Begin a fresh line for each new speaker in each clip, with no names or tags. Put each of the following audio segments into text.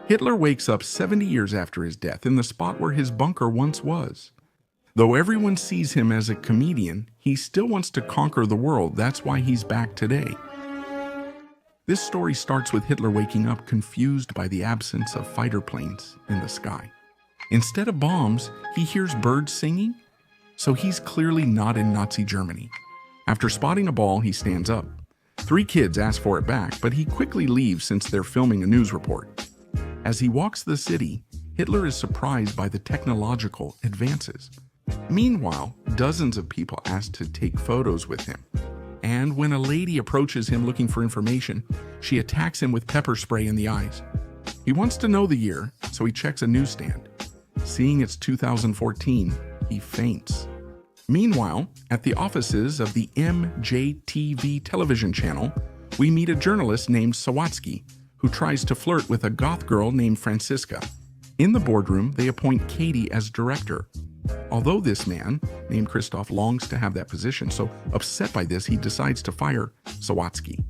Hitler wakes up 70 years after his death in the spot where his bunker once was. Though everyone sees him as a comedian, he still wants to conquer the world. That's why he's back today. This story starts with Hitler waking up confused by the absence of fighter planes in the sky. Instead of bombs, he hears birds singing, so he's clearly not in Nazi Germany. After spotting a ball, he stands up. 3 kids ask for it back, but he quickly leaves since they're filming a news report. As he walks the city, Hitler is surprised by the technological advances. Meanwhile, dozens of people ask to take photos with him. And when a lady approaches him looking for information, she attacks him with pepper spray in the eyes. He wants to know the year, so he checks a newsstand. Seeing it's 2014, he faints. Meanwhile, at the offices of the MJTV television channel, we meet a journalist named Sawatsky, who tries to flirt with a goth girl named Franziska. In the boardroom, they appoint Katie as director. Although this man, named Christoph, longs to have that position, so upset by this, he decides to fire Sawatsky.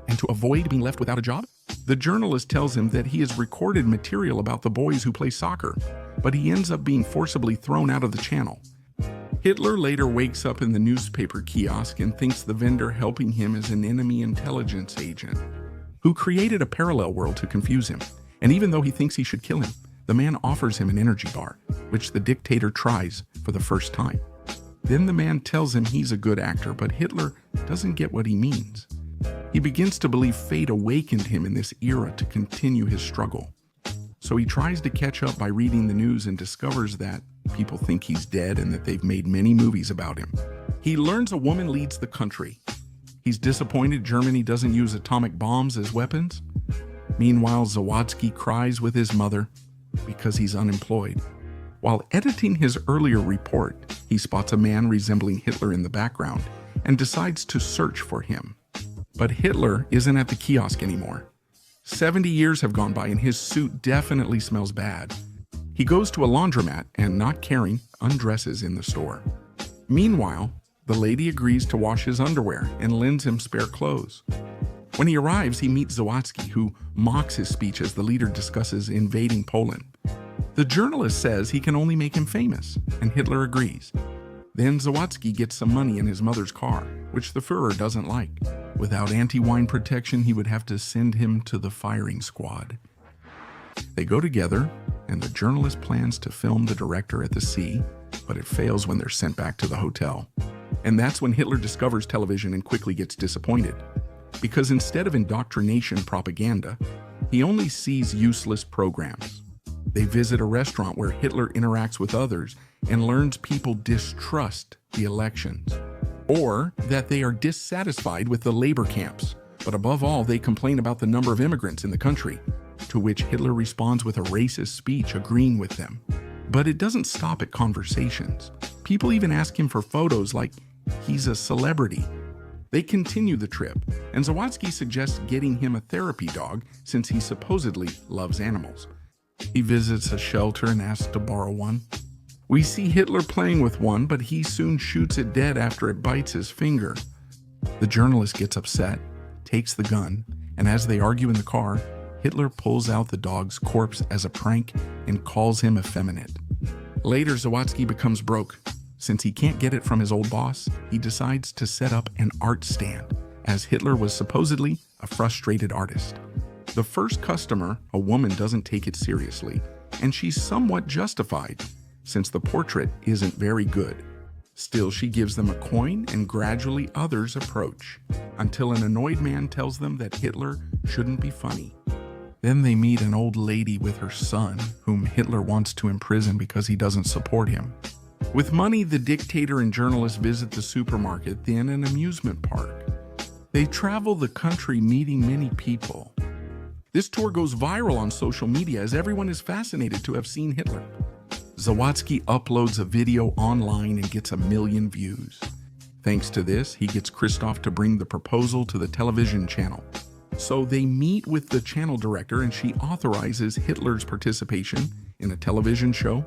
And to avoid being left without a job, the journalist tells him that he has recorded material about the boys who play soccer, but he ends up being forcibly thrown out of the channel. Hitler later wakes up in the newspaper kiosk and thinks the vendor helping him is an enemy intelligence agent who created a parallel world to confuse him. And even though he thinks he should kill him, the man offers him an energy bar, which the dictator tries for the first time. Then the man tells him he's a good actor, but Hitler doesn't get what he means. He begins to believe fate awakened him in this era to continue his struggle. So he tries to catch up by reading the news and discovers that people think he's dead and that they've made many movies about him. He learns a woman leads the country. He's disappointed Germany doesn't use atomic bombs as weapons. Meanwhile, Zawadzki cries with his mother because he's unemployed. While editing his earlier report, he spots a man resembling Hitler in the background and decides to search for him. But Hitler isn't at the kiosk anymore. 70 years have gone by and his suit definitely smells bad. He goes to a laundromat and, not caring, undresses in the store. Meanwhile, the lady agrees to wash his underwear and lends him spare clothes. When he arrives, he meets Zawadzki, who mocks his speech as the leader discusses invading Poland. The journalist says he can only make him famous, and Hitler agrees. Then Zawadzki gets some money in his mother's car, which the Führer doesn't like. Without anti-wine protection, he would have to send him to the firing squad. They go together, and the journalist plans to film the director at the sea, but it fails when they're sent back to the hotel. And that's when Hitler discovers television and quickly gets disappointed. Because instead of indoctrination propaganda, he only sees useless programs. They visit a restaurant where Hitler interacts with others and learns people distrust the elections, or that they are dissatisfied with the labor camps. But above all, they complain about the number of immigrants in the country, to which Hitler responds with a racist speech agreeing with them. But it doesn't stop at conversations. People even ask him for photos like he's a celebrity. They continue the trip, and Zawadzki suggests getting him a therapy dog since he supposedly loves animals. He visits a shelter and asks to borrow one. We see Hitler playing with one, but he soon shoots it dead after it bites his finger. The journalist gets upset, takes the gun, and as they argue in the car, Hitler pulls out the dog's corpse as a prank and calls him effeminate. Later, Zawadzki becomes broke. Since he can't get it from his old boss, he decides to set up an art stand, as Hitler was supposedly a frustrated artist. The first customer, a woman, doesn't take it seriously, and she's somewhat justified, since the portrait isn't very good. Still, she gives them a coin, and gradually others approach, until an annoyed man tells them that Hitler shouldn't be funny. Then they meet an old lady with her son, whom Hitler wants to imprison because he doesn't support him. With money, the dictator and journalist visit the supermarket, then an amusement park. They travel the country meeting many people. This tour goes viral on social media as everyone is fascinated to have seen Hitler. Zawadzki uploads a video online and gets 1 million views. Thanks to this, he gets Christoph to bring the proposal to the television channel. So they meet with the channel director and she authorizes Hitler's participation in a television show.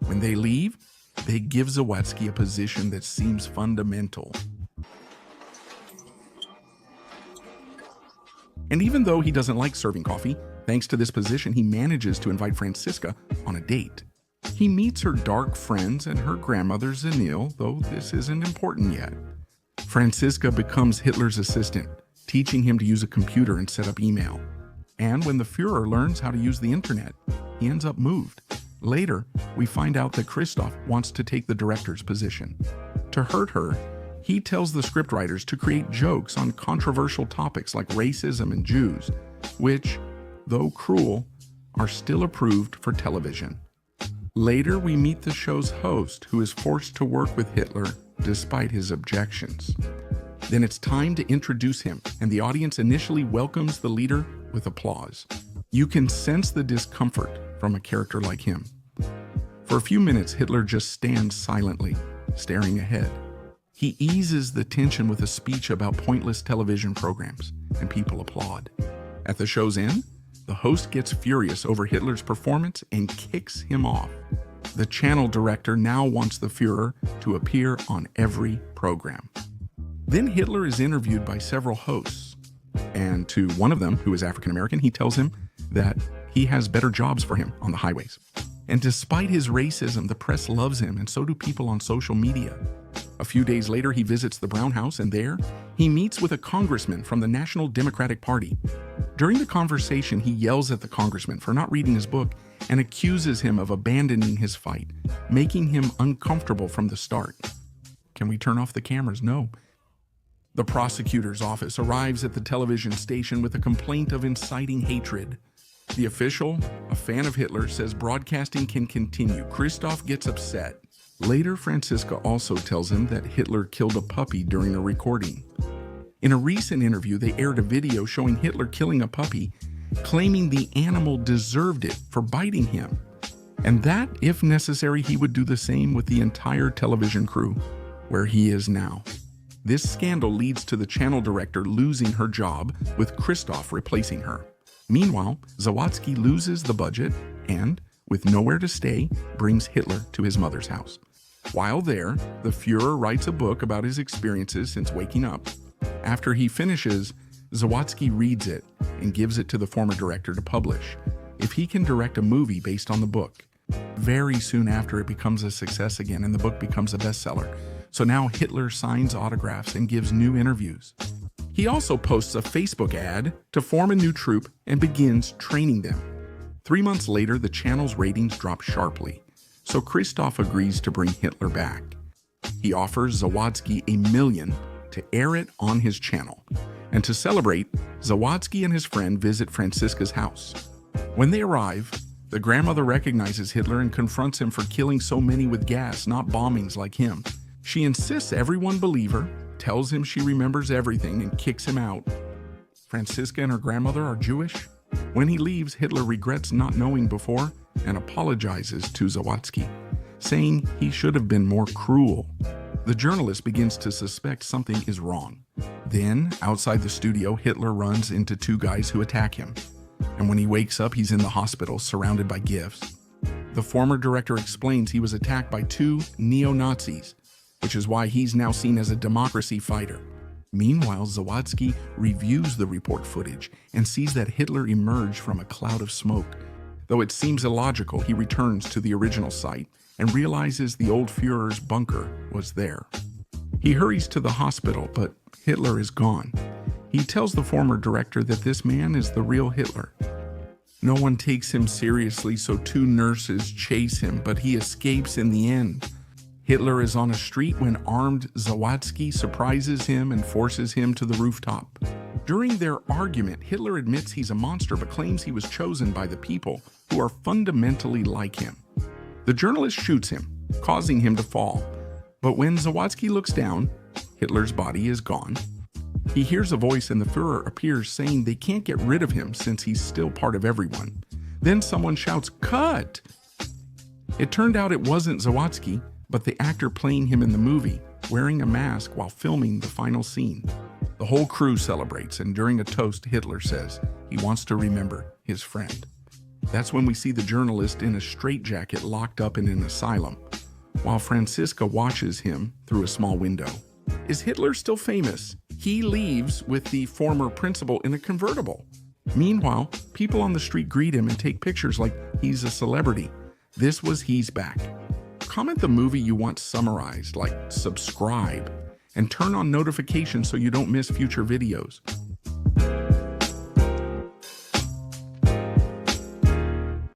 When they leave, they give Zawadzki a position that seems fundamental. And even though he doesn't like serving coffee, Thanks to this position, he manages to invite Franziska on a date. He meets her dark friends and her grandmother Zanil, though this isn't important yet. Franziska becomes Hitler's assistant, teaching him to use a computer and set up email. And when the Führer learns how to use the internet, he ends up moved. Later, we find out that Christoph wants to take the director's position. To hurt her, he tells the scriptwriters to create jokes on controversial topics like racism and Jews, which, though cruel, are still approved for television. Later, we meet the show's host, who is forced to work with Hitler despite his objections. Then it's time to introduce him, and the audience initially welcomes the leader with applause. You can sense the discomfort from a character like him. For a few minutes, Hitler just stands silently, staring ahead. He eases the tension with a speech about pointless television programs, and people applaud. At the show's end, the host gets furious over Hitler's performance and kicks him off. The channel director now wants the Führer to appear on every program. Then Hitler is interviewed by several hosts, and to one of them, who is African American, he tells him that he has better jobs for him on the highways. And despite his racism, the press loves him, and so do people on social media. A few days later, he visits the Brown House, and there, he meets with a congressman from the National Democratic Party. During the conversation, he yells at the congressman for not reading his book and accuses him of abandoning his fight, making him uncomfortable from the start. Can we turn off the cameras? No. The prosecutor's office arrives at the television station with a complaint of inciting hatred. The official, a fan of Hitler, says broadcasting can continue. Christoph gets upset. Later, Franziska also tells him that Hitler killed a puppy during a recording. In a recent interview, they aired a video showing Hitler killing a puppy, claiming the animal deserved it for biting him, and that, if necessary, he would do the same with the entire television crew, where he is now. This scandal leads to the channel director losing her job, with Christoph replacing her. Meanwhile, Zawadzki loses the budget and, with nowhere to stay, brings Hitler to his mother's house. While there, the Führer writes a book about his experiences since waking up. After he finishes, Zawadzki reads it and gives it to the former director to publish, if he can direct a movie based on the book. Very soon after, it becomes a success again and the book becomes a bestseller. So now Hitler signs autographs and gives new interviews. He also posts a Facebook ad to form a new troupe and begins training them. 3 months later, the channel's ratings drop sharply, so Christoph agrees to bring Hitler back. He offers Zawadzki $1 million to air it on his channel. And to celebrate, Zawadzki and his friend visit Franziska's house. When they arrive, the grandmother recognizes Hitler and confronts him for killing so many with gas, not bombings like him. She insists everyone believe her, tells him she remembers everything, and kicks him out. Franziska and her grandmother are Jewish. When he leaves, Hitler regrets not knowing before and apologizes to Zawadzki, saying he should have been more cruel. The journalist begins to suspect something is wrong. Then, outside the studio, Hitler runs into 2 guys who attack him. And when he wakes up, he's in the hospital, surrounded by gifts. The former director explains he was attacked by 2 neo-Nazis, which is why he's now seen as a democracy fighter. Meanwhile, Zawadzki reviews the report footage and sees that Hitler emerged from a cloud of smoke. Though it seems illogical, he returns to the original site and realizes the old Führer's bunker was there. He hurries to the hospital, but Hitler is gone. He tells the former director that this man is the real Hitler. No one takes him seriously, so 2 nurses chase him, but he escapes in the end. Hitler is on a street when armed Zawadzki surprises him and forces him to the rooftop. During their argument, Hitler admits he's a monster but claims he was chosen by the people, who are fundamentally like him. The journalist shoots him, causing him to fall. But when Zawadzki looks down, Hitler's body is gone. He hears a voice and the Führer appears, saying they can't get rid of him since he's still part of everyone. Then someone shouts, "Cut!" It turned out it wasn't Zawadzki, but the actor playing him in the movie, wearing a mask while filming the final scene. The whole crew celebrates, and during a toast, Hitler says he wants to remember his friend. That's when we see the journalist in a straitjacket locked up in an asylum, while Franziska watches him through a small window. Is Hitler still famous? He leaves with the former principal in a convertible. Meanwhile, people on the street greet him and take pictures like he's a celebrity. This was He's Back. Comment the movie you want summarized, like subscribe, and turn on notifications so you don't miss future videos.